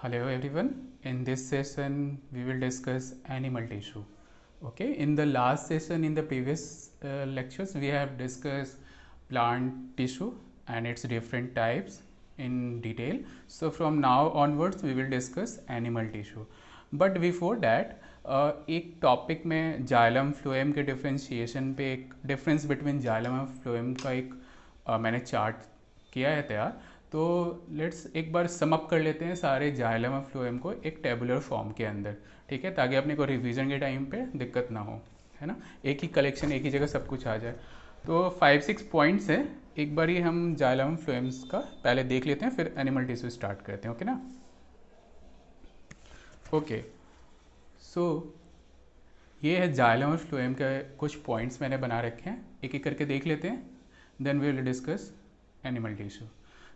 Hello everyone. In this session, we will discuss animal tissue. Okay. In the last session, in the previous lectures, we have discussed plant tissue and its different types in detail. So from now onwards, we will discuss animal tissue. But before that, एक topic में xylem phloem के differentiation पे एक difference between xylem और phloem का एक मैंने chart किया है तैयार। तो लेट्स एक बार सम अप कर लेते हैं सारे जाइलम और फ्लोएम को एक टेबुलर फॉर्म के अंदर, ठीक है, ताकि अपने को रिवीजन के टाइम पे दिक्कत ना हो, है ना। एक ही कलेक्शन, एक ही जगह सब कुछ आ जाए। तो 5-6 पॉइंट्स हैं, एक बार ही हम जाइलम फ्लोएम्स का पहले देख लेते हैं, फिर एनिमल टिश्यू स्टार्ट करते हैं। ओके ना। ओके, सो ये है जाइलम और फ्लोएम के कुछ पॉइंट्स मैंने बना रखे हैं, एक एक करके देख लेते हैं, then we will discuss animal tissue.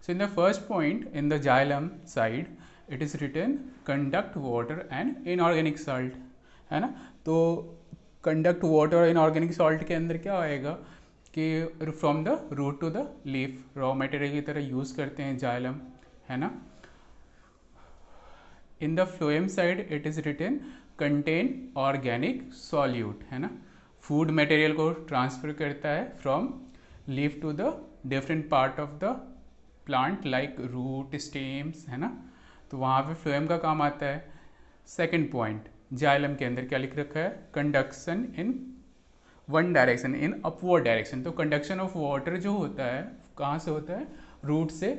So in the first point, in the xylem side, it is written conduct water and inorganic salt, है ना। तो conduct water और inorganic salt के अंदर क्या आएगा कि from the root to the leaf raw material की तरह use करते हैं xylem, है ना। In the phloem side, it is written contain organic solute, है ना। food material को transfer करता है from leaf to the different part of the plant like root stems, है ना। तो वहाँ पे फ्लोएम का काम आता है। सेकंड पॉइंट, जाइलम के अंदर क्या लिख रखा है, conduction in one direction, in upward direction. तो कंडक्शन ऑफ वाटर जो होता है कहाँ से होता है, रूट से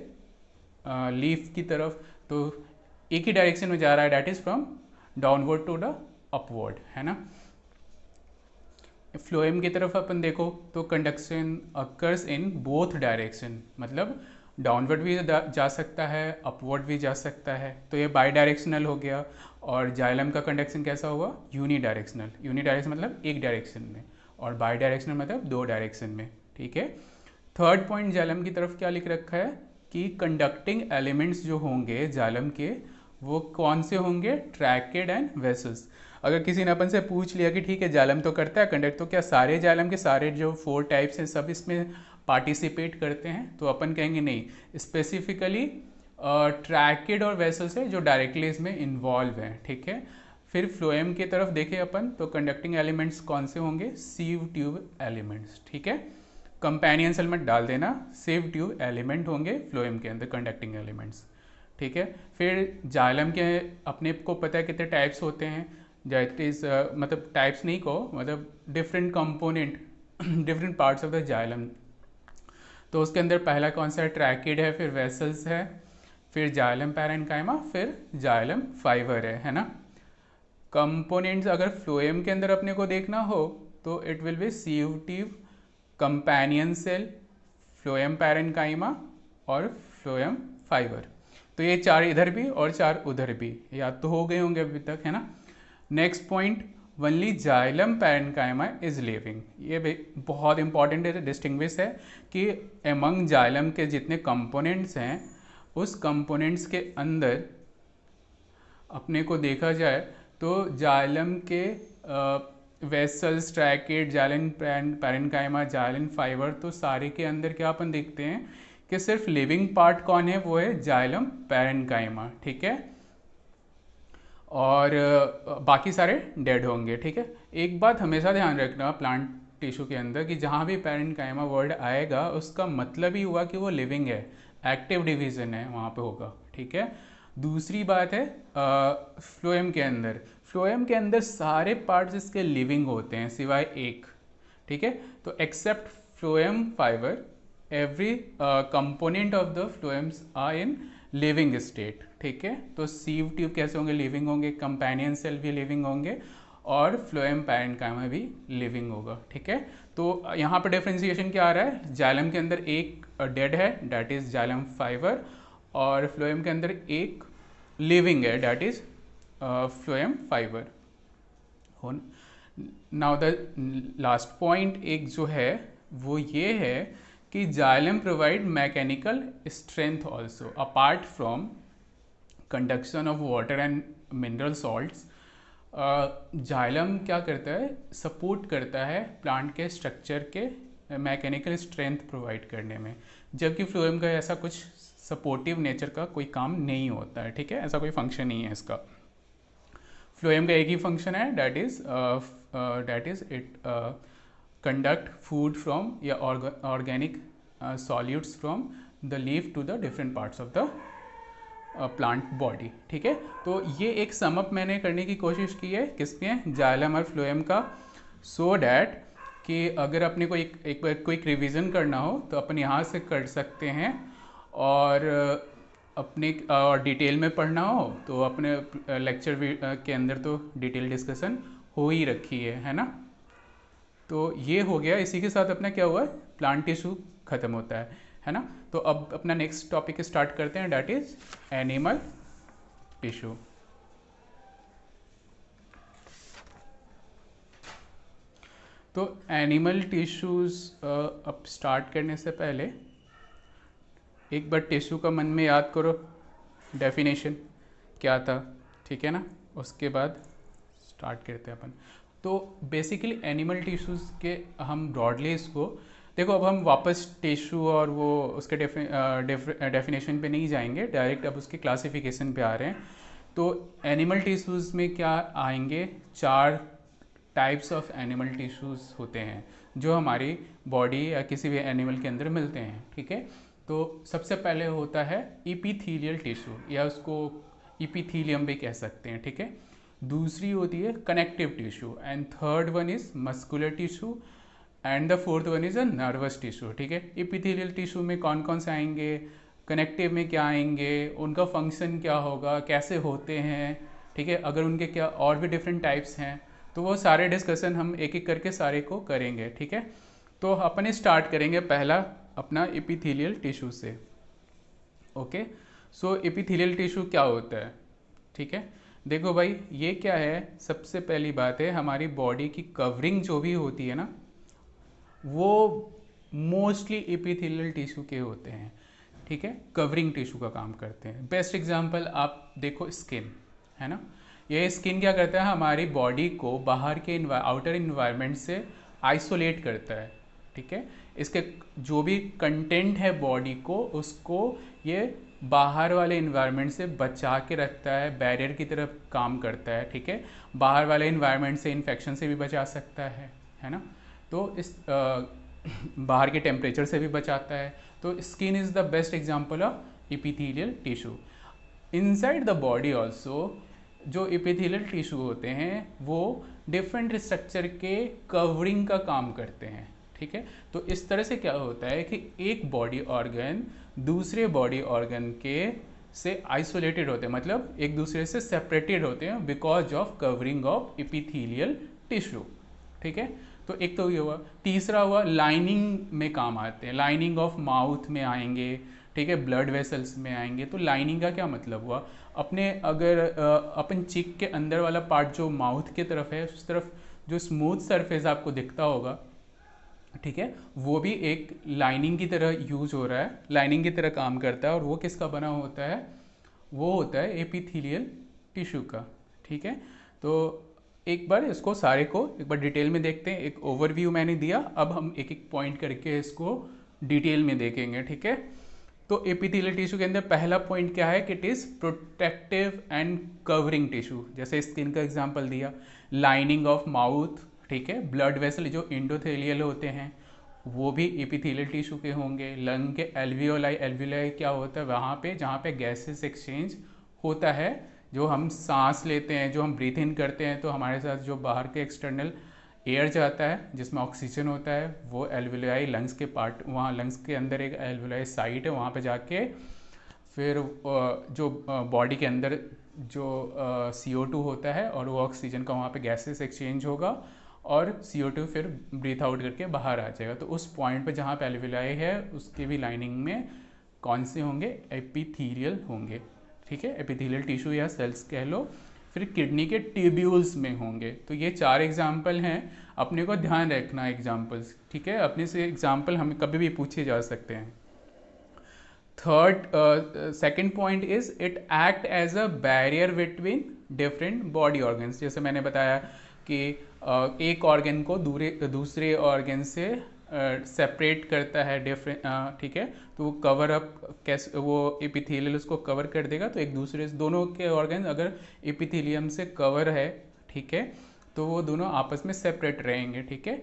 लीफ की तरफ, तो एक ही डायरेक्शन में जा रहा है, that is from downward to the upward, है ना। फ्लोएम की तरफ अपन देखो तो conduction occurs in both direction, मतलब डाउनवर्ड भी जा सकता है, अपवर्ड भी जा सकता है। तो ये बाई डायरेक्शनल हो गया। और जाइलम का कंडक्शन कैसा हुआ, यूनी डायरेक्शनल। यूनी डायरेक्शन मतलब एक डायरेक्शन में, और बाई डायरेक्शनल मतलब दो डायरेक्शन में, ठीक है। थर्ड पॉइंट जाइलम की तरफ क्या लिख रखा है कि कंडक्टिंग एलिमेंट्स जो होंगे जाइलम के, वो कौन से होंगे, ट्रैकेड एंड वेसल्स। अगर किसी ने अपन से पूछ लिया कि ठीक है जाइलम तो करता है कंडक्ट, तो क्या सारे जाइलम के सारे जो 4 टाइप्स हैं सब इसमें पार्टिसिपेट करते हैं, तो अपन कहेंगे नहीं, स्पेसिफिकली ट्रैकेड और वेसल्स है जो डायरेक्टली इसमें इन्वॉल्व हैं, ठीक है। फिर फ्लोएम की तरफ देखें अपन तो कंडक्टिंग एलिमेंट्स कौन से होंगे, सीव ट्यूब एलिमेंट्स, ठीक है। कंपेनियन सेल में डाल देना, सीव ट्यूब एलिमेंट होंगे फ्लोएम के अंदर कंडक्टिंग एलिमेंट्स, ठीक है। फिर जाइलम के अपने को पता है कितने टाइप्स होते हैं, दैट इज मतलब टाइप्स नहीं को, मतलब different component, different parts of the xylem. तो उसके अंदर पहला कौन सा है, ट्रैकिड है, फिर वेसल्स है, फिर जाइलम पैरेन्काइमा, फिर जाइलम फाइबर है ना। कंपोनेंट्स अगर फ्लोएम के अंदर अपने को देखना हो तो it will be sieve tube, companion cell, phloem parenchyma और फ्लोएम फाइबर। तो ये 4 इधर भी और 4 उधर भी, याद तो हो गए होंगे अभी तक, है ना। Next point, only xylem parenchyma is living. ये बहुत इंपॉर्टेंट है, डिस्टिंग्विश है कि एमंग जाइलम के जितने कंपोनेंट्स हैं उस कंपोनेंट्स के अंदर अपने को देखा जाए तो जाइलम के vessels, tracheid, xylem parenchyma, xylem fibre, तो सारे के अंदर क्या अपन देखते हैं कि सिर्फ लिविंग पार्ट कौन है, वो है जाइलम पैरेन्काइमा, ठीक है। और बाकी सारे डेड होंगे, ठीक है। एक बात हमेशा ध्यान रखना प्लांट टिश्यू के अंदर कि जहाँ भी पैरेन्काइमा वर्ड आएगा उसका मतलब ही हुआ कि वो लिविंग है, एक्टिव डिवीजन है वहाँ पे होगा, ठीक है। दूसरी बात है फ्लोएम के अंदर, फ्लोएम के अंदर सारे पार्ट्स इसके लिविंग होते हैं सिवाय एक, ठीक है। तो except phloem fiber, every component of the phloems are in living state, ठीक है। तो सीव ट्यूब कैसे होंगे, लिविंग होंगे, कंपेनियन सेल भी लिविंग होंगे, और फ्लोएम पैरेन्काइमा भी लिविंग होगा, ठीक है। तो यहाँ पर डिफ्रेंसिएशन क्या आ रहा है, जाइलम के अंदर एक डेड है, डैट इज जाइलम फाइबर, और फ्लोएम के अंदर एक लिविंग है, that is phloem fibre. Now the last point एक जो है वो ये है कि xylem provide mechanical strength also apart from conduction of water and mineral salts. Xylem क्या करता है, सपोर्ट करता है प्लांट के स्ट्रक्चर के मैकेनिकल स्ट्रेंथ प्रोवाइड करने में, जबकि फ्लोएम का ऐसा कुछ सपोर्टिव नेचर का कोई काम नहीं होता है, ठीक है, ऐसा कोई फंक्शन नहीं है इसका। फ्लोएम का एक ही फंक्शन है, that is it conduct food from या organic solutes from the leaf to the different parts of the plant body, ठीक है। तो ये एक समअप मैंने करने की कोशिश की है किसके, जाइलम और फ्लोएम का, सो डैट कि अगर अपने को एक बार कोई रिवीजन करना हो तो अपन यहाँ से कर सकते हैं, और अपने और डिटेल में पढ़ना हो तो अपने लेक्चर के अंदर तो डिटेल डिस्कशन हो ही रखी है ना। तो ये हो गया, इसी के साथ अपना क्या हुआ, प्लांट टिश्यू खत्म होता है ना। तो अब अपना नेक्स्ट टॉपिक स्टार्ट करते हैं, डैट इज एनिमल टिश्यू। तो एनिमल टिश्यूज़ अब स्टार्ट करने से पहले एक बार टिश्यू का मन में याद करो, डेफिनेशन क्या था, ठीक है ना, उसके बाद स्टार्ट करते हैं अपन। तो बेसिकली एनिमल टिश्यूज़ के हम ब्रॉडली इसको देखो, अब हम वापस टिश्यू और वो उसके डेफिनेशन पे नहीं जाएंगे, डायरेक्ट अब उसके क्लासिफिकेशन पे आ रहे हैं। तो एनिमल टिश्यूज़ में क्या आएंगे, 4 टाइप्स ऑफ एनिमल टिश्यूज़ होते हैं जो हमारी बॉडी या किसी भी एनिमल के अंदर मिलते हैं, ठीक है। तो सबसे पहले होता है इपीथीलियल टिश्यू, या उसको इपीथीलियम भी कह सकते हैं, ठीक है। दूसरी होती है connective tissue, and third one is muscular tissue, and the fourth one is a nervous tissue, ठीक है। इपीथीलियल टिश्यू में कौन कौन से आएंगे, कनेक्टिव में क्या आएंगे, उनका फंक्शन क्या होगा, कैसे होते हैं, ठीक है, अगर उनके क्या और भी डिफरेंट टाइप्स हैं, तो वो सारे डिस्कशन हम एक एक करके सारे को करेंगे, ठीक है। तो अपन स्टार्ट करेंगे पहला अपना एपिथेलियल टिश्यू से, ओके। सो एपिथेलियल टिश्यू क्या होता है, ठीक है। देखो भाई, ये क्या है, सबसे पहली बात है हमारी बॉडी की कवरिंग जो भी होती है ना, वो मोस्टली एपिथेलियल टिश्यू के होते हैं, ठीक है, कवरिंग टिश्यू का काम करते हैं। बेस्ट एग्जांपल आप देखो, स्किन है ना, ये स्किन क्या करता है, हमारी बॉडी को बाहर के आउटर इन्वायरमेंट से आइसोलेट करता है, ठीक है। इसके जो भी कंटेंट है बॉडी को, उसको ये बाहर वाले इन्वायरमेंट से बचा के रखता है, बैरियर की तरफ काम करता है, ठीक है। बाहर वाले इन्वायरमेंट से इन्फेक्शन से भी बचा सकता है ना। तो इस बाहर के टेम्परेचर से भी बचाता है। तो skin is the best example of epithelial tissue. Inside the body also जो एपिथेलियल टिश्यू होते हैं वो डिफरेंट स्ट्रक्चर के कवरिंग का काम करते हैं, ठीक है। तो इस तरह से क्या होता है कि एक बॉडी ऑर्गन दूसरे बॉडी ऑर्गन के से आइसोलेटेड होते हैं, मतलब एक दूसरे से सेपरेटेड होते हैं because of covering of epithelial tissue, ठीक है। तो एक तो ये हुआ। तीसरा हुआ लाइनिंग में काम आते हैं, लाइनिंग ऑफ माउथ में आएंगे, ठीक है, ब्लड वेसल्स में आएंगे। तो लाइनिंग का क्या मतलब हुआ, अपने अगर अपन चिक के अंदर वाला पार्ट जो माउथ के तरफ है, उस तरफ जो स्मूथ सरफेस आपको दिखता होगा, ठीक है, वो भी एक लाइनिंग की तरह यूज हो रहा है, लाइनिंग की तरह काम करता है। और वो किसका बना होता है, वो होता है एपिथेलियल टिश्यू का, ठीक है। तो एक बार इसको सारे को एक बार डिटेल में देखते हैं। एक ओवरव्यू मैंने दिया, अब हम एक एक पॉइंट करके इसको डिटेल में देखेंगे, ठीक है। तो एपिथेलियल टिश्यू के अंदर पहला पॉइंट क्या है कि it is protective and covering tissue. जैसे स्किन का एग्जांपल दिया, लाइनिंग ऑफ माउथ, ठीक है, ब्लड वेसल जो एंडोथेलियल होते हैं वो भी एपिथेलियल टिश्यू के होंगे। लंग के एल्वियोलाई, एल्वियोलाई क्या होता है, वहाँ पे जहाँ पे गैसेस एक्सचेंज होता है, जो हम सांस लेते हैं, जो हम ब्रीथ इन करते हैं, तो हमारे साथ जो बाहर के एक्सटर्नल एयर जाता है जिसमें ऑक्सीजन होता है, वो एल्वियोलाई लंग्स के पार्ट, वहाँ लंग्स के अंदर एक एल्वियोलाई साइट है, वहाँ पे जाके फिर जो बॉडी के अंदर जो CO2 होता है और वो ऑक्सीजन का वहाँ पे गैसेस एक्सचेंज होगा और CO2 फिर ब्रीथ आउट करके बाहर आ जाएगा। तो उस पॉइंट पे जहाँ पे एल्वियोलाई है उसके भी लाइनिंग में कौन से होंगे, एपिथेलियल होंगे, ठीक है, एपिथेलियल टिश्यू या सेल्स कह लो। फिर किडनी के ट्यूब्यूल्स में होंगे। तो ये 4 एग्जाम्पल हैं, अपने को ध्यान रखना एग्जाम्पल्स, ठीक है, अपने से एग्जाम्पल हमें कभी भी पूछे जा सकते हैं। Second point is it act as a barrier between different body organs. जैसे मैंने बताया कि एक ऑर्गन को दूसरे ऑर्गन से सेपरेट करता है डिफरेंट, ठीक है। तो वो कवर अप कैसे, वो एपिथेलियल उसको कवर कर देगा, तो एक दूसरे से दोनों के ऑर्गन अगर एपिथेलियम से कवर है, ठीक है, तो वो दोनों आपस में सेपरेट रहेंगे, ठीक है।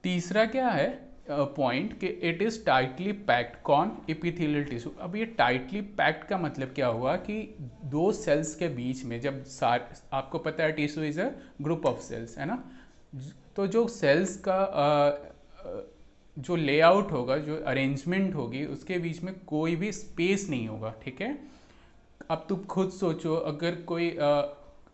तीसरा क्या है पॉइंट कि इट इज़ टाइटली पैक्ड, कौन, एपिथेलियल टिश्यू। अब ये टाइटली पैक्ड का मतलब क्या हुआ कि दो सेल्स के बीच में जब आपको पता है tissue is a group of cells, है ना, तो जो सेल्स का जो लेआउट होगा, जो अरेंजमेंट होगी, उसके बीच में कोई भी स्पेस नहीं होगा, ठीक है। अब तुम खुद सोचो, अगर कोई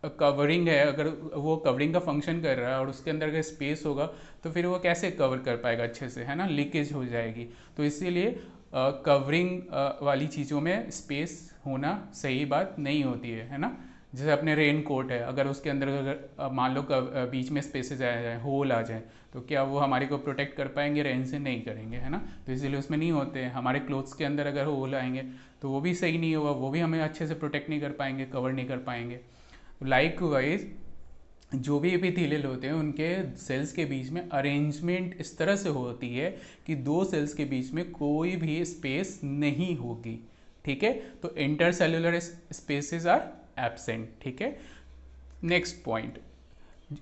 कवरिंग है, अगर वो कवरिंग का फंक्शन कर रहा है और उसके अंदर अगर स्पेस होगा तो फिर वो कैसे कवर कर पाएगा अच्छे से, है ना, लीकेज हो जाएगी। तो इसीलिए कवरिंग वाली चीज़ों में स्पेस होना सही बात नहीं होती है ना। जैसे अपने रेन कोट है, अगर उसके अंदर अगर मान लो बीच में स्पेसेस आ जाए, होल आ जाए, तो क्या वो हमारे को प्रोटेक्ट कर पाएंगे? रेन से नहीं करेंगे, है ना। तो इसीलिए उसमें नहीं होते हैं। हमारे क्लोथ्स के अंदर अगर होल आएंगे तो वो भी सही नहीं होगा, वो भी हमें अच्छे से प्रोटेक्ट नहीं कर पाएंगे, कवर नहीं कर पाएंगे। लाइक वाइज जो भी एपिथेलियल होते हैं उनके सेल्स के बीच में अरेंजमेंट इस तरह से होती है कि दो सेल्स के बीच में कोई भी स्पेस नहीं होगी, ठीक है। तो इंटरसेल्युलर स्पेसेस आर एब्सेंट, ठीक है। नेक्स्ट पॉइंट,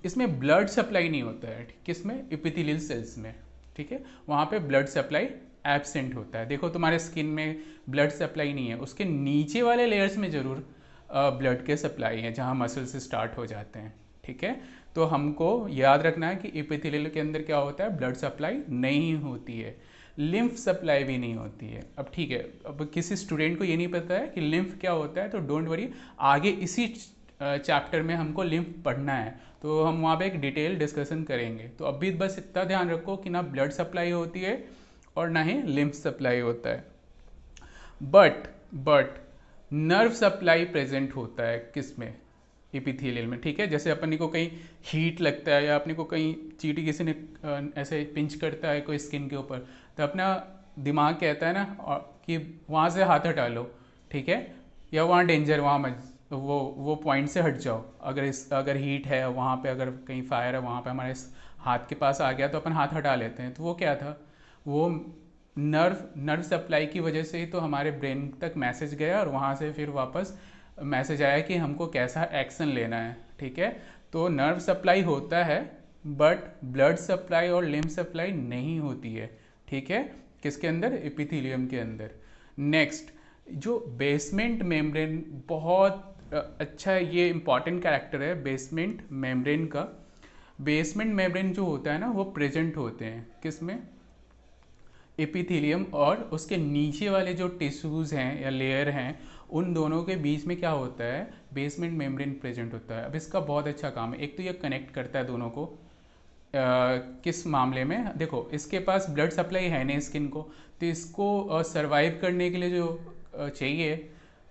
इसमें ब्लड सप्लाई नहीं होता है, किसमें? एपिथेलियल सेल्स में, ठीक है। वहाँ पे ब्लड सप्लाई एब्सेंट होता है। देखो तुम्हारे स्किन में ब्लड सप्लाई नहीं है, उसके नीचे वाले लेयर्स में जरूर ब्लड के सप्लाई है, जहाँ मसल से स्टार्ट हो जाते हैं, ठीक है। तो हमको याद रखना है कि एपिथेलियल के अंदर क्या होता है, ब्लड सप्लाई नहीं होती है, लिम्फ सप्लाई भी नहीं होती है। अब ठीक है, अब किसी स्टूडेंट को ये नहीं पता है कि लिम्फ क्या होता है, तो डोंट वरी, आगे इसी चैप्टर में हमको लिम्फ पढ़ना है, तो हम वहाँ पे एक डिटेल डिस्कशन करेंगे। तो अभी बस इतना ध्यान रखो कि ना ब्लड सप्लाई होती है और ना ही लिम्फ सप्लाई होता है। बट नर्व सप्लाई प्रेजेंट होता है किसमें? एपिथेलियल में, ठीक है। जैसे अपने को कहीं हीट लगता है या अपने को कहीं चींटी किसी ने ऐसे पिंच करता है कोई स्किन के ऊपर, तो अपना दिमाग कहता है ना कि वहाँ से हाथ हटा लो, ठीक है, या वहाँ डेंजर, वहाँ मत, वो पॉइंट से हट जाओ। अगर हीट है वहाँ पे, अगर कहीं फायर है वहाँ पे, हमारे हाथ के पास आ गया तो अपन हाथ हटा लेते हैं। तो वो क्या था, वो नर्व सप्लाई की वजह से ही तो हमारे ब्रेन तक मैसेज गया और वहाँ से फिर वापस मैसेज आया कि हमको कैसा एक्शन लेना है, ठीक है। तो नर्व सप्लाई होता है बट ब्लड सप्लाई और लिम्फ सप्लाई नहीं होती है, ठीक है। किसके अंदर? एपिथेलियम के अंदर। नेक्स्ट, जो बेसमेंट मेम्ब्रेन, बहुत अच्छा ये इंपॉर्टेंट कैरेक्टर है बेसमेंट मेम्ब्रेन का। बेसमेंट मेम्ब्रेन जो होता है ना, वो प्रेजेंट होते हैं किसमें? एपिथेलियम और उसके नीचे वाले जो टिश्यूज़ हैं या लेयर हैं, उन दोनों के बीच में क्या होता है? बेसमेंट मेम्ब्रेन प्रेजेंट होता है। अब इसका बहुत अच्छा काम है, एक तो ये कनेक्ट करता है दोनों को। किस मामले में? देखो, इसके पास ब्लड सप्लाई है नहीं स्किन को, तो इसको सरवाइव करने के लिए जो चाहिए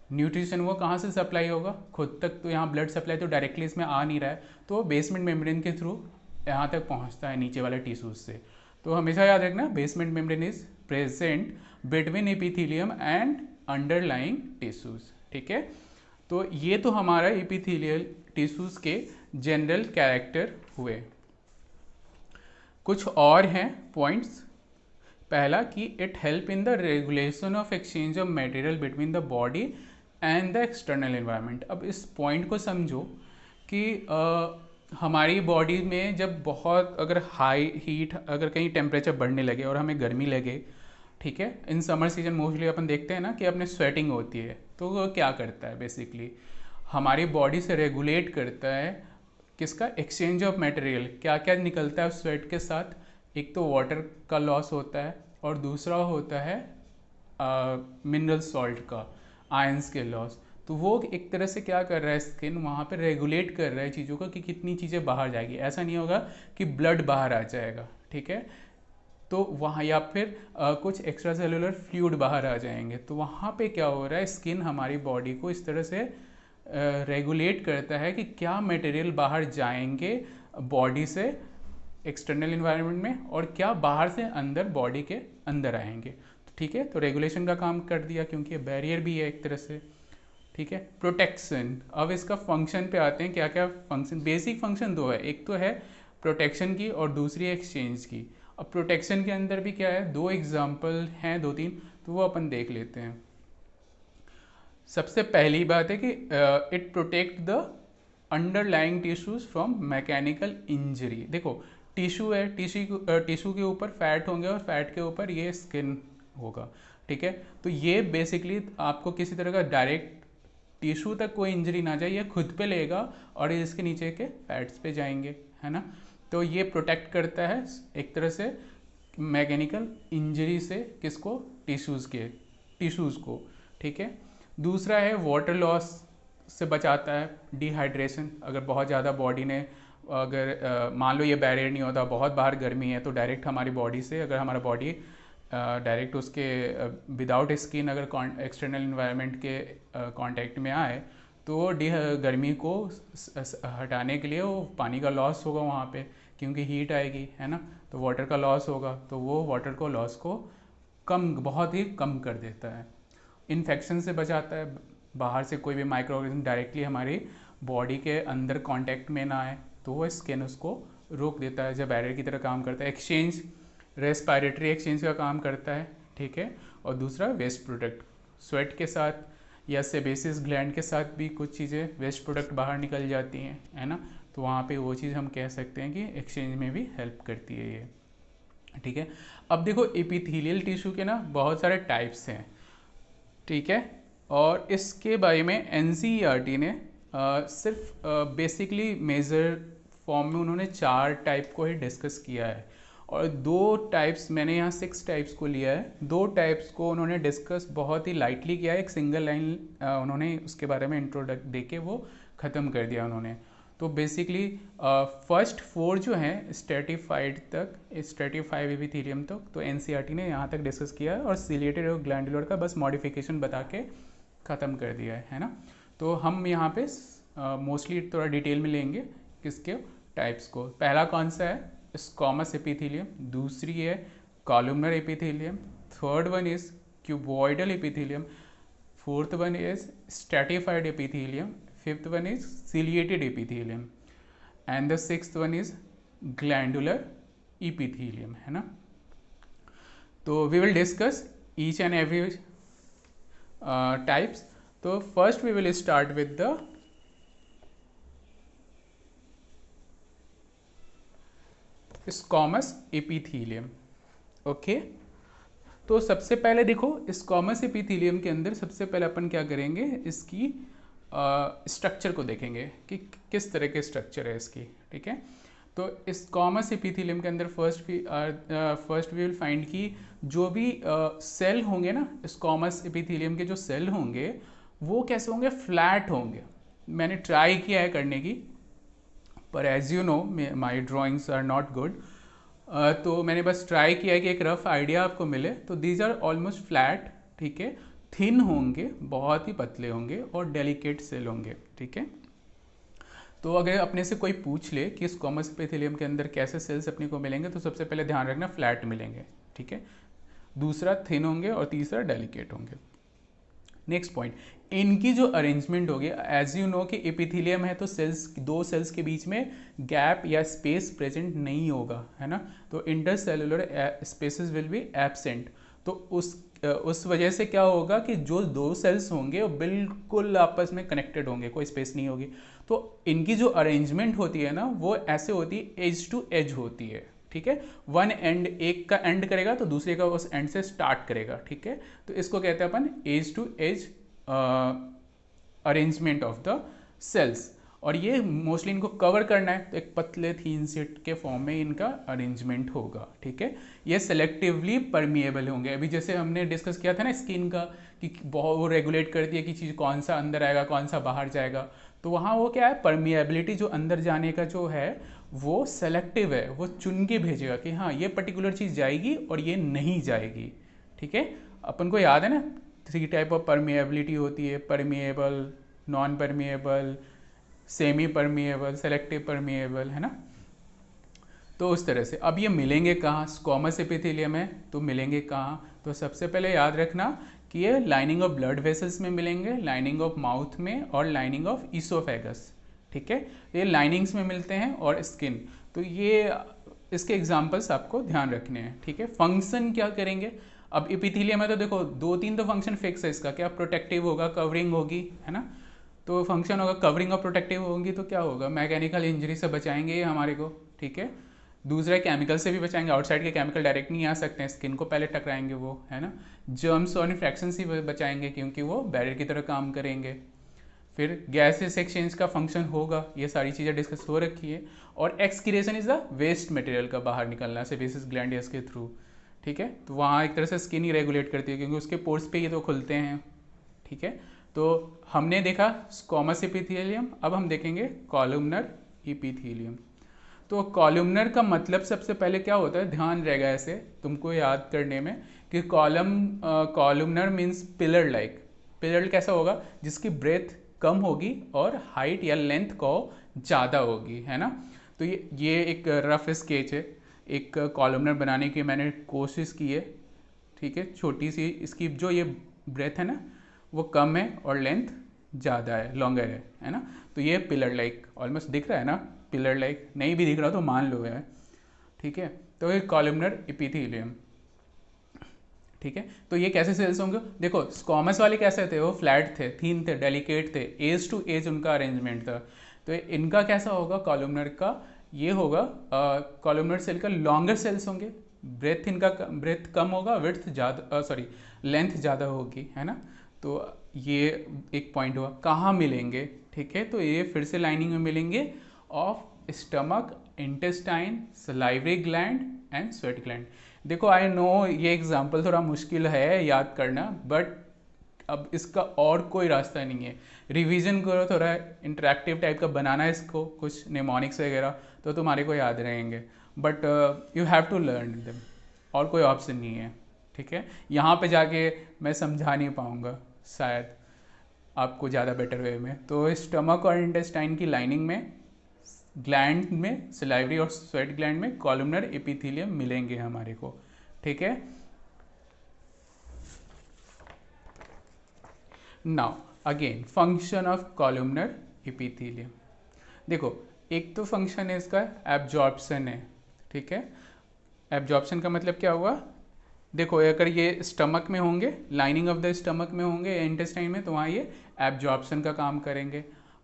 न्यूट्रिशन, वो कहाँ से सप्लाई होगा? खुद तक तो यहाँ ब्लड सप्लाई तो डायरेक्टली इसमें आ नहीं रहा है, तो बेसमेंट मेम्ब्रेन के थ्रू यहाँ तक पहुँचता है नीचे वाले टिश्यूज से। तो हमेशा याद रखना, basement membrane is present between epithelium and underlying tissues, ठीक है। तो ये तो हमारा एपिथेलियल टिश्यूज के जनरल कैरेक्टर हुए। कुछ और हैं पॉइंट्स। पहला कि it help in the regulation of exchange of material between the body and the external environment. अब इस पॉइंट को समझो कि हमारी बॉडी में जब बहुत अगर हाई हीट, अगर कहीं टेम्परेचर बढ़ने लगे और हमें गर्मी लगे, ठीक है, इन समर सीजन मोस्टली अपन देखते हैं ना कि अपने स्वेटिंग होती है, तो वो क्या करता है बेसिकली, हमारी बॉडी से रेगुलेट करता है किसका? Exchange of material. क्या क्या निकलता है स्वेट के साथ? एक तो वाटर का लॉस होता है और दूसरा होता है मिनरल सॉल्ट का, आयंस के लॉस। तो वो एक तरह से क्या कर रहा है, स्किन वहाँ पे रेगुलेट कर रहा है चीज़ों को कि कितनी चीज़ें बाहर जाएगी। ऐसा नहीं होगा कि ब्लड बाहर आ जाएगा, ठीक है, तो वहाँ या फिर कुछ एक्स्ट्रा सेलुलर फ्लूइड बाहर आ जाएंगे। तो वहाँ पे क्या हो रहा है, स्किन हमारी बॉडी को इस तरह से रेगुलेट करता है कि क्या मटेरियल बाहर जाएंगे बॉडी से एक्सटर्नल इन्वायरमेंट में और क्या बाहर से अंदर बॉडी के अंदर आएंगे, ठीक है। तो रेगुलेशन का काम कर दिया, क्योंकि बैरियर भी है एक तरह से, ठीक है। प्रोटेक्शन, अब इसका फंक्शन पे आते हैं। क्या क्या फंक्शन? बेसिक फंक्शन दो है, एक तो है प्रोटेक्शन की और दूसरी एक्सचेंज की। अब प्रोटेक्शन के अंदर भी क्या है, दो एग्जाम्पल हैं, दो तीन, तो वो अपन देख लेते हैं। सबसे पहली बात है कि it protect the underlying tissues from mechanical injury. देखो टिश्यू है, टिश्यू के ऊपर फैट होंगे और फैट के ऊपर ये स्किन होगा, ठीक है। तो ये बेसिकली आपको किसी तरह का डायरेक्ट टिश्यू तक कोई इंजरी ना जाए, ये खुद पे लेगा और इसके नीचे के फैट्स पे जाएंगे, है ना। तो ये प्रोटेक्ट करता है एक तरह से मैकेनिकल इंजरी से, किसको, टिश्यूज़ को, ठीक है। दूसरा है वाटर लॉस से बचाता है, डिहाइड्रेशन। अगर बहुत ज़्यादा बॉडी ने, अगर मान लो ये बैरियर नहीं होता, बहुत बाहर गर्मी है, तो डायरेक्ट हमारी बॉडी से, अगर हमारा बॉडी डायरेक्ट उसके विदाउट स्किन अगर एक्सटर्नल इन्वायरमेंट के कांटेक्ट में आए, तो गर्मी को हटाने के लिए वो पानी का लॉस होगा वहाँ पे, क्योंकि हीट आएगी, है ना। तो वाटर का लॉस होगा, तो वो वाटर को लॉस को बहुत ही कम कर देता है। इन्फेक्शन से बचाता है, बाहर से कोई भी माइक्रो ऑर्गेनिज्म डायरेक्टली हमारी बॉडी के अंदर कांटेक्ट में ना आए, तो वो स्किन उसको रोक देता है, जब बैरियर की तरह काम करता है। एक्सचेंज, रेस्पिरेटरी एक्सचेंज का काम करता है, ठीक है। और दूसरा वेस्ट प्रोडक्ट, स्वेट के साथ या सेबेसिस ग्लैंड के साथ भी कुछ चीज़ें वेस्ट प्रोडक्ट बाहर निकल जाती हैं, है ना। तो वहाँ पे वो चीज़ हम कह सकते हैं कि एक्सचेंज में भी हेल्प करती है ये, ठीक है। अब देखो एपिथेलियल टिश्यू के ना बहुत सारे टाइप्स हैं, ठीक है। और इसके बारे में एनसीईआरटी ने सिर्फ बेसिकली मेजर फॉर्म में उन्होंने 4 टाइप को ही डिस्कस किया है, और 2 टाइप्स, मैंने यहाँ 6 टाइप्स को लिया है, 2 टाइप्स को उन्होंने डिस्कस बहुत ही लाइटली किया है। एक सिंगल लाइन उन्होंने उसके बारे में इंट्रोडक्ट दे के वो ख़त्म कर दिया उन्होंने। तो बेसिकली फर्स्ट 4 जो हैं स्ट्रेटिफाइड तक, स्ट्रेटिफाइड एपिथेलियम तक, तो एनसीईआरटी ने यहाँ तक डिस्कस किया है, और सिलिएटेड और ग्लैंडुलर का बस मॉडिफिकेशन बता के ख़त्म कर दिया है ना। तो हम यहाँ पे मोस्टली थोड़ा डिटेल में लेंगे किसके टाइप्स को। पहला कौन सा है, स्क्वामस एपिथेलियम, दूसरी है columnar epithelium, third one is cuboidal epithelium, fourth one is stratified epithelium, fifth one is ciliated epithelium, and the sixth one is glandular epithelium, है ना। तो we will discuss each and every types. तो first we will start with the squamous epithelium, okay. तो सबसे पहले देखो squamous epithelium के अंदर सबसे पहले अपन क्या करेंगे, इसकी स्ट्रक्चर को देखेंगे कि किस तरह के स्ट्रक्चर है इसकी, ठीक है। तो स्क्वामस एपिथेलियम के अंदर फर्स्ट वी विल फाइंड कि जो भी सेल होंगे ना, स्क्वामस एपिथेलियम के जो सेल होंगे वो कैसे होंगे, फ्लैट होंगे। मैंने ट्राई किया है करने की, पर as you know my drawings are not good, तो मैंने बस ट्राई किया है कि एक रफ आइडिया आपको मिले। तो दीज आर ऑलमोस्ट फ्लैट, ठीक है, थिन होंगे, बहुत ही पतले होंगे और डेलिकेट सेल होंगे, ठीक है। तो अगर अपने से कोई पूछ ले कि स्क्वामस एपिथेलियम के अंदर कैसे सेल्स अपने को मिलेंगे, तो सबसे पहले ध्यान रखना फ्लैट मिलेंगे, ठीक है। दूसरा थिन होंगे और तीसरा डेलिकेट होंगे। नेक्स्ट पॉइंट, इनकी जो अरेंजमेंट होगी, एज यू नो कि एपिथेलियम है तो सेल्स, 2 सेल्स के बीच में गैप या स्पेस प्रेजेंट नहीं होगा, है ना। तो intercellular spaces will be absent. तो उस वजह से क्या होगा कि जो 2 सेल्स होंगे वो बिल्कुल आपस में कनेक्टेड होंगे, कोई स्पेस नहीं होगी। तो इनकी जो अरेंजमेंट होती है ना, वो ऐसे होती है, एज टू एज होती है, ठीक है। वन एंड, एक का एंड करेगा तो दूसरे का उस एंड से स्टार्ट करेगा, ठीक है। तो इसको कहते हैं अपन edge to edge arrangement of the cells. और ये मोस्टली इनको कवर करना है, तो एक पतले थीन शीट के फॉर्म में इनका अरेंजमेंट होगा, ठीक है। ये सेलेक्टिवली परमिएबल होंगे। अभी जैसे हमने डिस्कस किया था ना स्किन का, कि बहुत वो रेगुलेट करती है कि चीज़ कौन सा अंदर आएगा कौन सा बाहर जाएगा। तो वहाँ वो क्या है, परमिएबिलिटी, जो अंदर जाने का जो है वो सेलेक्टिव है, वो चुन के भेजेगा कि हाँ ये पर्टिकुलर चीज़ जाएगी और ये नहीं जाएगी, ठीक है। अपन को याद है ना 3 टाइप ऑफ परमिएबिलिटी होती है, permeable, non permeable, semi permeable, selective permeable, है ना। तो उस तरह से अब ये मिलेंगे कहाँ, स्क्वामस एपिथेलियम है तो मिलेंगे कहाँ, तो सबसे पहले याद रखना कि ये लाइनिंग ऑफ ब्लड वेसल्स में मिलेंगे, लाइनिंग ऑफ माउथ में और लाइनिंग ऑफ ईसोफेगस, ठीक है। ये लाइनिंग्स में मिलते हैं और स्किन। तो ये इसके एग्जाम्पल्स आपको ध्यान रखने हैं, ठीक है। फंक्शन क्या करेंगे, अब इपिथीलियम है तो देखो दो तीन तो फंक्शन फिक्स है इसका, क्या प्रोटेक्टिव होगा, कवरिंग होगी, है ना। तो फंक्शन होगा कवरिंग और प्रोटेक्टिव होंगी, तो क्या होगा, मैकेनिकल इंजरी से बचाएंगे ये हमारे को, ठीक है। दूसरा केमिकल से भी बचाएंगे, आउटसाइड के केमिकल डायरेक्ट नहीं आ सकते हैं, स्किन को पहले टकराएंगे वो, है ना। जर्म्स और इन्फेक्शन से भी बचाएंगे क्योंकि वो बैरियर की तरह काम करेंगे। फिर गैसेस एक्सचेंज का फंक्शन होगा, ये सारी चीज़ें डिस्कस हो रखी है। और excretion is the waste material का बाहर निकलना सेबेसियस ग्लैंड के थ्रू, ठीक है। तो वहाँ एक तरह से स्किन ही रेगुलेट करती है क्योंकि उसके पोर्स पे ही तो खुलते हैं, ठीक है। तो हमने देखा स्क्वामस एपिथेलियम, अब हम देखेंगे कॉलमनर एपिथेलियम। तो कॉलमनर का मतलब सबसे पहले क्या होता है, ध्यान रहेगा ऐसे तुमको याद करने में कि columnar means pillar like. Pillar कैसा होगा, जिसकी ब्रेथ कम होगी और हाइट या लेंथ को ज़्यादा होगी, है ना। तो ये एक रफ स्केच है एक कॉलमनर बनाने की मैंने कोशिश की है, ठीक है। छोटी सी इसकी जो ये ब्रेथ है ना वो कम है और लेंथ ज़्यादा है, लॉन्गर है ना। तो ये पिलर लाइक ऑलमोस्ट दिख रहा है ना, पिलर लाइक नहीं भी दिख रहा तो मान लो है, ठीक है। तो ये कॉलमनर एपिथेलियम, ठीक है। तो ये कैसे सेल्स होंगे, देखो स्क्वामस वाले कैसे थे, वो फ्लैट थे, थीन थे, डेलिकेट थे, एज टू एज उनका अरेंजमेंट था। तो इनका कैसा होगा कॉलमनर का, ये होगा कॉलमनर सेल का लॉन्गर सेल्स होंगे, ब्रेथ इनका ब्रेथ कम होगा, विड्थ ज़्यादा सॉरी लेंथ ज़्यादा होगी, है ना। तो ये एक पॉइंट हुआ, कहाँ मिलेंगे, ठीक है। तो ये फिर से लाइनिंग में मिलेंगे of stomach, intestine, salivary gland and sweat gland. देखो आई नो ये एग्जाम्पल थोड़ा मुश्किल है याद करना, बट अब इसका और कोई रास्ता नहीं है, रिवीजन करो, थोड़ा इंटरेक्टिव टाइप का बनाना है इसको, कुछ नेमोनिक्स वगैरह तो तुम्हारे को याद रहेंगे, but you have to learn them, और कोई ऑप्शन नहीं है, ठीक है। यहाँ पे जाके मैं समझा नहीं पाऊँगा शायद आपको ज़्यादा बेटर वे में। तो स्टमक और इंटेस्टाइन की लाइनिंग में, ग्लैंड में, सलाइवरी और स्वेट ग्लैंड में कॉलमनर एपिथेलियम मिलेंगे हमारे को, ठीक है। Now again function of columnar epithelium, देखो एक तो फंक्शन है इसका एब्जॉर्प्शन है, ठीक है। एब्जॉर्प्शन का मतलब क्या हुआ, देखो अगर ये स्टमक में होंगे, लाइनिंग ऑफ द स्टमक में होंगे इंटेस्टाइन में, तो वहाँ ये एब्जॉर्प्शन का काम करेंगे।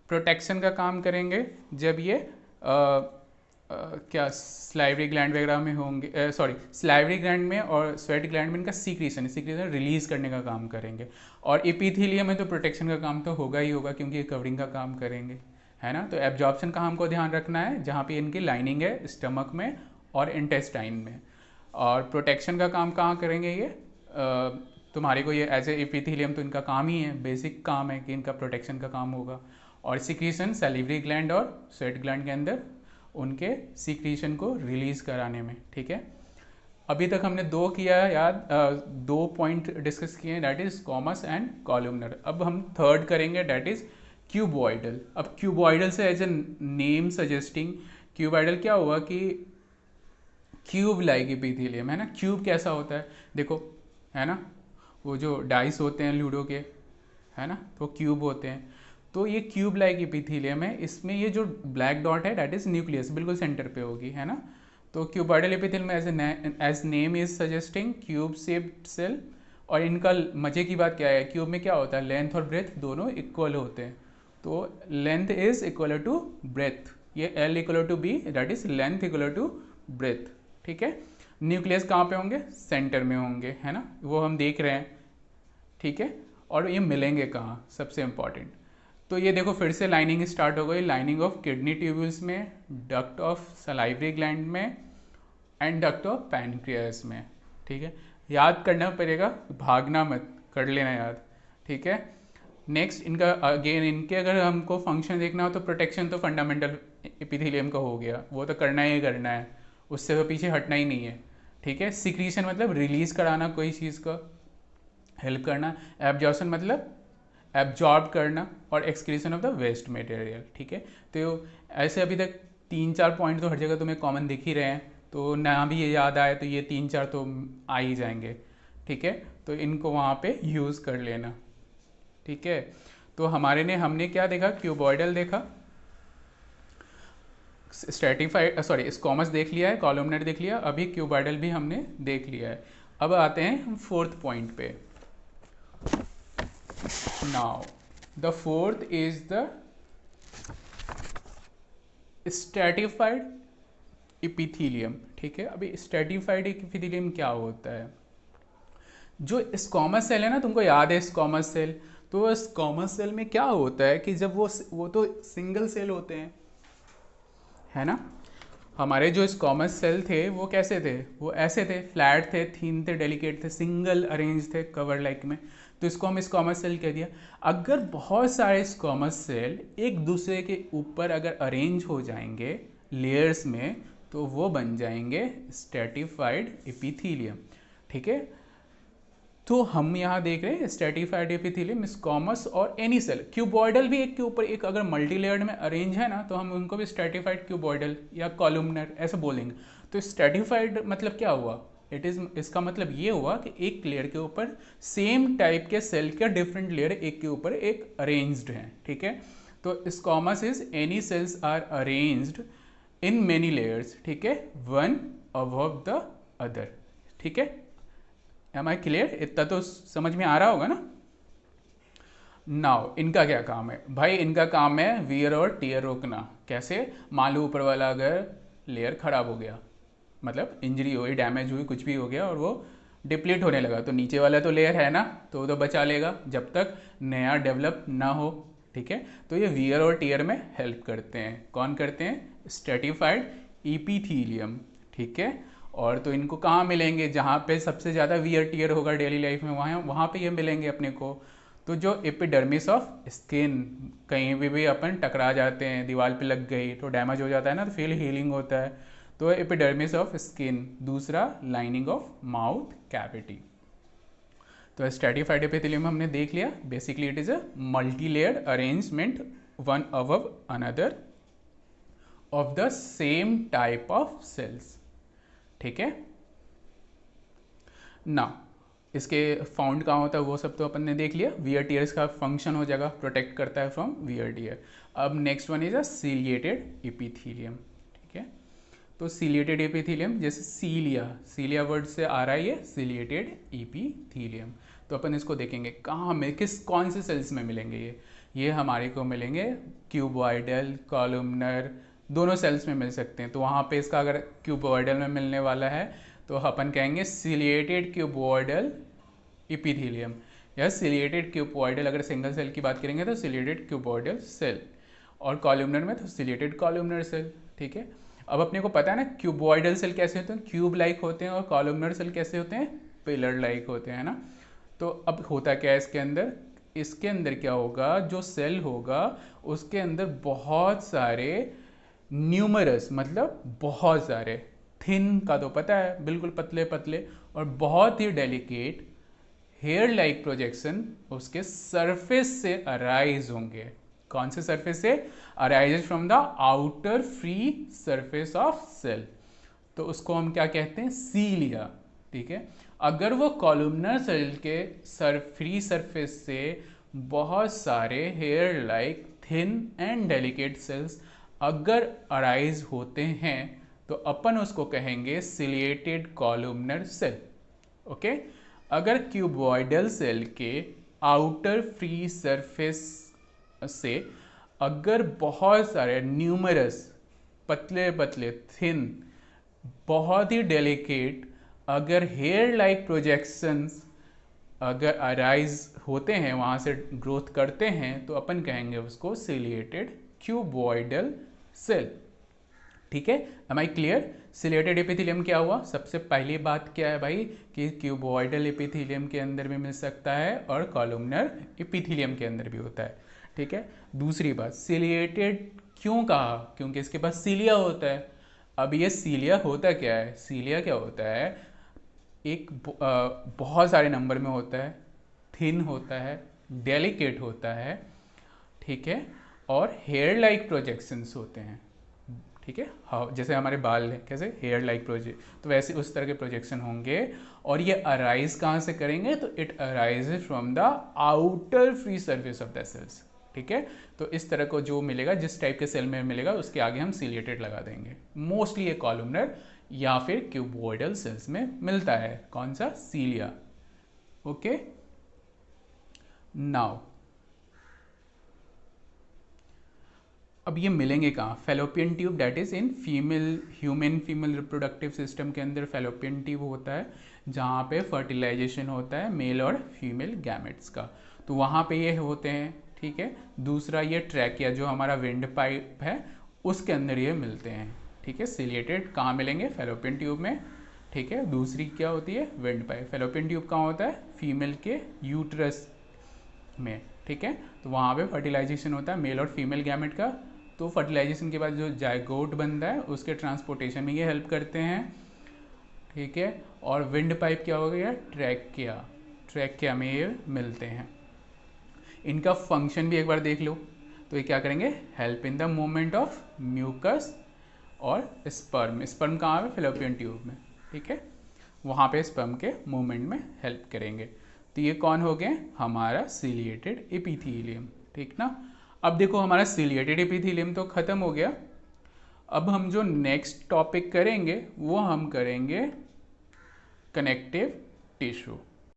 प्रोटेक्शन का काम करेंगे जब ये क्या स्लाइवरी ग्लैंड वगैरह में होंगे, सॉरी स्लाइवरी ग्लैंड में और स्वेट ग्लैंड में इनका सीक्रेशन रिलीज करने का काम करेंगे। और एपिथेलियम में तो प्रोटेक्शन का काम तो होगा ही होगा क्योंकि ये कवरिंग का काम करेंगे, है ना। तो एब्जॉर्प्शन का हमको ध्यान रखना है जहाँ पे इनकी लाइनिंग है स्टमक में और इंटेस्टाइन में। और प्रोटेक्शन का काम कहाँ करेंगे ये, तुम्हारे को ये एज ए एपिथेलियम तो इनका काम ही है, बेसिक काम है कि इनका प्रोटेक्शन का काम होगा। और सीक्रेशन सैलिवरी ग्लैंड और स्वेट ग्लैंड के अंदर उनके सीक्रेशन को रिलीज कराने में, ठीक है। अभी तक हमने दो किया याद, दो पॉइंट डिस्कस किए हैं, that is squamous and columnar. अब हम थर्ड करेंगे, दैट इज क्यूबॉइडल। अब क्यूबॉइडल से as a name suggesting, cuboidal क्या हुआ कि क्यूब लाइक एपिथेलियम, है ना। क्यूब कैसा होता है देखो, है ना, वो जो डाइस होते हैं लूडो के, है ना, तो क्यूब होते हैं। तो ये क्यूब लाइक एपिथेलियम है, इसमें ये जो ब्लैक डॉट है दैट इज न्यूक्लियस, बिल्कुल सेंटर पे होगी, है ना। तो cuboidal epithelium as name is suggesting cube shaped cell. और इनका मजे की बात क्या है, क्यूब में क्या होता है, लेंथ और ब्रेथ दोनों इक्वल होते हैं। तो length is equal to breadth, ये L equal to B, that is length equal to breadth, ठीक है। न्यूक्लियस कहाँ पे होंगे, सेंटर में होंगे, है ना, वो हम देख रहे हैं, ठीक है। और ये मिलेंगे कहाँ, सबसे इंपॉर्टेंट। तो ये देखो फिर से लाइनिंग स्टार्ट हो गई, लाइनिंग ऑफ किडनी ट्यूब्यूल्स में, डक्ट ऑफ सलाइवरी ग्लैंड में एंड डक्ट ऑफ पैनक्रियास में, ठीक है। याद करना पड़ेगा, भागना मत, कर लेना याद, ठीक है। नेक्स्ट इनका अगेन, इनके अगर हमको फंक्शन देखना हो तो प्रोटेक्शन तो फंडामेंटल एपिथेलियम का हो गया, वो तो करना ही करना है, उससे तो पीछे हटना ही नहीं है, ठीक है। सीक्रेशन मतलब रिलीज कराना कोई चीज़ का, हेल्प करना। एब्जॉर्प्शन मतलब एब्जॉर्ब करना, और excretion of the waste material, ठीक है। तो ऐसे अभी तक 3-4 पॉइंट तो हर जगह तुम्हें कॉमन दिख ही रहे हैं, तो ना भी ये याद आए तो ये 3-4 तो आ ही जाएंगे, ठीक है। तो इनको वहाँ पे यूज़ कर लेना, ठीक है। तो हमने क्या देखा, क्यूबॉइडल देखा, स्ट्रेटिफाइड सॉरी स्क्वामस देख लिया है, कॉलमनर देख लिया, अभी क्यूबॉइडल भी हमने देख लिया है। अब आते हैं हम फोर्थ पॉइंट पे। Now the fourth is the stratified epithelium. ठीक है, अभी स्ट्रेटिफाइड इपिथीलियम क्या होता है? जो स्क्वामस सेल है ना, तुमको याद है स्क्वामस सेल, तो स्क्वामस सेल में क्या होता है कि जब वो तो सिंगल सेल होते हैं, है ना। हमारे जो स्क्वामस सेल थे वो कैसे थे? वो ऐसे थे, फ्लैट थे, थीन थे, डेलिकेट थे, सिंगल अरेंज थे कवर लाइक में, तो इसको हम स्क्वामस सेल कह दिया। अगर बहुत सारे स्क्वामस सेल एक दूसरे के ऊपर अगर अरेंज हो जाएंगे लेयर्स में, तो वो बन जाएंगे स्ट्रेटिफाइड एपिथेलियम। ठीक है, तो हम यहाँ देख रहे हैं स्ट्रेटिफाइड एपिथेलियम, स्क्वामस और एनी सेल। क्यूबॉइडल भी एक के ऊपर एक अगर मल्टी लेयर्ड में अरेंज है ना, तो हम उनको भी स्ट्रेटिफाइड क्यूबॉइडल या कॉलमनर ऐसे बोलेंगे। तो स्ट्रेटिफाइड मतलब क्या हुआ? इसका मतलब ये हुआ कि एक लेयर के ऊपर सेम टाइप के सेल के डिफरेंट लेयर एक के ऊपर एक अरेंज्ड हैं। ठीक है, तो squamous is any cells are arranged in many layers. ठीक है, वन अबव द अदर। ठीक है, एम आई क्लियर? इतना तो समझ में आ रहा होगा ना। नाउ इनका क्या काम है भाई? इनका काम है वियर और टीयर रोकना। कैसे? मान लो ऊपर वाला अगर लेयर खराब हो गया, मतलब इंजरी हुई, डैमेज हुई, कुछ भी हो गया और वो डिप्लीट होने लगा, तो नीचे वाला तो लेयर है ना, तो वो तो बचा लेगा जब तक नया डेवलप ना हो। ठीक है, तो ये वियर और टीयर में हेल्प करते हैं। कौन करते हैं? Stratified epithelium. ठीक है, और तो इनको कहाँ मिलेंगे? जहाँ पे सबसे ज़्यादा वियर टीयर होगा डेली लाइफ में, वहाँ पे ये मिलेंगे अपने को। तो जो एपिडर्मिस ऑफ स्किन, कहीं भी अपन टकरा जाते हैं, दीवार पे लग गई तो डैमेज हो जाता है ना, तो फिर हीलिंग होता है, तो एपिडर्मिस ऑफ स्किन। दूसरा लाइनिंग ऑफ माउथ कैविटी। तो स्ट्रेटिफाइड एपिथेलियम हमने देख लिया। Basically it is a multi layered arrangement one above another of the same type of cells. ठीक है ना, इसके फाउंड कहाँ होता है वो सब तो अपन ने देख लिया। वियर टीयर्स का फंक्शन हो जाएगा, प्रोटेक्ट करता है फ्रॉम वियर टीयर। अब next one is a ciliated epithelium. ठीक है, तो सीलिएटेड एपिथेलियम, जैसे सीलिया वर्ड से आ रहा है ये, सीलिएटेड एपिथेलियम। तो अपन इसको देखेंगे कहाँ में, कौन से सेल्स में मिलेंगे ये हमारे को मिलेंगे क्यूबॉइडल, कॉलमनर, दोनों सेल्स में मिल सकते हैं। तो वहाँ पे इसका अगर क्यूबॉइडल में मिलने वाला है तो अपन कहेंगे सिलिएटेड क्यूबॉइडल एपिथेलियम, या सिलिएटेड क्यूबॉइडल। अगर सिंगल सेल की बात करेंगे तो सिलिएटेड क्यूबॉइडल सेल, और कॉलमनर में तो सिलिएटेड कॉलमनर सेल। ठीक है, अब अपने को पता है ना क्यूबॉइडल सेल कैसे होते हैं, क्यूब लाइक होते हैं, और कॉलमनर सेल कैसे होते हैं, पिलर लाइक होते हैं ना। तो अब होता क्या है इसके अंदर क्या होगा, जो सेल होगा उसके अंदर बहुत सारे न्यूमरस, मतलब बहुत सारे, थिन का तो पता है बिल्कुल पतले पतले, और बहुत ही डेलिकेट हेयर लाइक प्रोजेक्शन उसके सरफेस से अराइज होंगे। कौन से सरफेस से? Arises from the outer free surface of cell, तो उसको हम क्या कहते हैं? सीलिया। ठीक है, अगर वो कॉलमनर सेल के फ्री सरफेस से बहुत सारे hair like thin and delicate cells अगर अराइज होते हैं तो अपन उसको कहेंगे सिलिएटेड कॉलमनर सेल। ओके, अगर क्यूबॉइडल सेल के आउटर फ्री सरफेस से अगर बहुत सारे न्यूमरस, पतले पतले, थिन, बहुत ही डेलिकेट अगर हेयर लाइक प्रोजेक्शंस अगर अराइज होते हैं, वहाँ से ग्रोथ करते हैं, तो अपन कहेंगे उसको सिलिएटेड क्यूबॉइडल सेल। ठीक है, am I clear? Ciliated epithelium क्या हुआ? सबसे पहली बात क्या है भाई कि क्यूबॉइडल एपिथेलियम के अंदर भी मिल सकता है और कॉलमनर एपिथेलियम के अंदर भी होता है। ठीक है, दूसरी बात, सिलिएटेड क्यों कहा? क्योंकि इसके पास सीलिया होता है। अब ये सीलिया होता क्या है? सीलिया क्या होता है? एक बहुत सारे नंबर में होता है, थिन होता है, डेलिकेट होता है, ठीक है, और हेयर लाइक प्रोजेक्शंस होते हैं। ठीक है, हाँ, जैसे हमारे बाल हैं कैसे हेयर लाइक प्रोजेक्ट, तो वैसे उस तरह के प्रोजेक्शन होंगे। और ये अराइज कहाँ से करेंगे? तो it arises from the outer free surface of the cells. ठीक है। तो इस तरह को जो मिलेगा, जिस टाइप के सेल में मिलेगा उसके आगे हम सीलिएटेड लगा देंगे। मोस्टली ये कॉलमनर या फिर क्यूबॉइडल सेल्स में मिलता है। कौन सा? सीलिया। ओके, नाउ अब ये मिलेंगे कहाँ? Fallopian tube, that is in human female reproductive system के अंदर फेलोपियन ट्यूब होता है, जहाँ पे फर्टिलाइजेशन होता है मेल और फीमेल गैमेट्स का, तो वहाँ पे ये होते हैं, ठीक है। दूसरा ये ट्रैकिया जो हमारा विंड पाइप है उसके अंदर ये मिलते हैं, ठीक है। सिलिएटेड कहाँ मिलेंगे? फेलोपियन ट्यूब में, ठीक है। दूसरी क्या होती है? Wind pipe. फेलोपियन ट्यूब कहाँ होता है? फीमेल के यूट्रस में, ठीक है। तो वहाँ पे फर्टिलाइजेशन होता है मेल और फीमेल गैमेट का, तो फर्टिलाइजेशन के बाद जो जायगोट बनता है उसके ट्रांसपोर्टेशन में ये हेल्प करते हैं, ठीक है। और विंड पाइप क्या हो गया? ट्रैकिया, ट्रैकिया में ये मिलते हैं। इनका फंक्शन भी एक बार देख लो, तो ये क्या करेंगे? Help in the movement of mucus और स्पर्म। स्पर्म कहाँ है? फेलोपियन ट्यूब में, ठीक है। वहाँ पे स्पर्म के मूवमेंट में हेल्प करेंगे। तो ये कौन हो गए? हमारा सिलिएटेड एपिथेलियम, ठीक ना। अब देखो हमारा सिलिएटेड एपिथेलियम तो खत्म हो गया। अब हम जो नेक्स्ट टॉपिक करेंगे वो हम करेंगे कनेक्टिव टिश्यू।